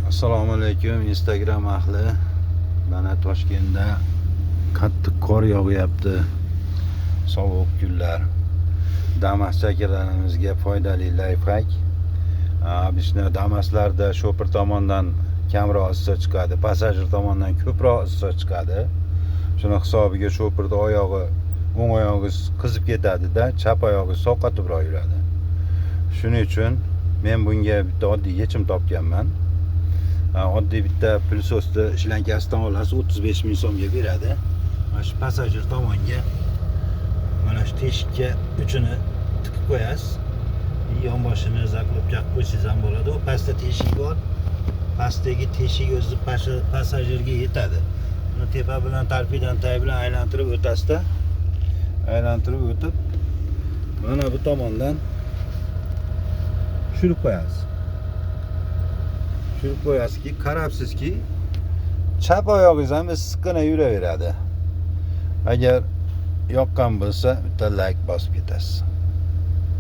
Assalomu alaykum Instagram ahli. Mana Toshkentda qattiq qor yog'yapti. Sovuq kunlar. Damas chakalarimizga foydali layfhak. Bizning Damaslarda shofer tomonidan kamroq issiq chiqadi, passajir tomonidan ko'proq issiq chiqadi. Shuni hisobiga shoferning oyog'i, o'ng oyog'i qizib ketadi-da, chap oyog'i sovqatibroq yuradi. Shuning uchun men bunga bitta oddiy yechim topganman. Oddiy bitta pilsosni shlanchasidan olasiz, 35 ming so'mga beradi. Mana shu passajir tomonga mana shu teshikka uchini tiqib qo'yasiz. Yonboshini zaklop qilib qo'ysangiz ham bo'ladi. U pastda teshik bor. Pastdagi teshik o'zi passajirga yetadi. Uni tepa bilan tarpidan tay bilan aylantirib o'tasizda. Aylantirib o'tib mana bu tomondan tushirib qo'yasiz. Tushirib qo'yasizki, qarabsizki, chap oyog'ingiz ham issiqqina yuraveradi. Agar yoqqan bo'lsa, bitta like bosib ketasiz.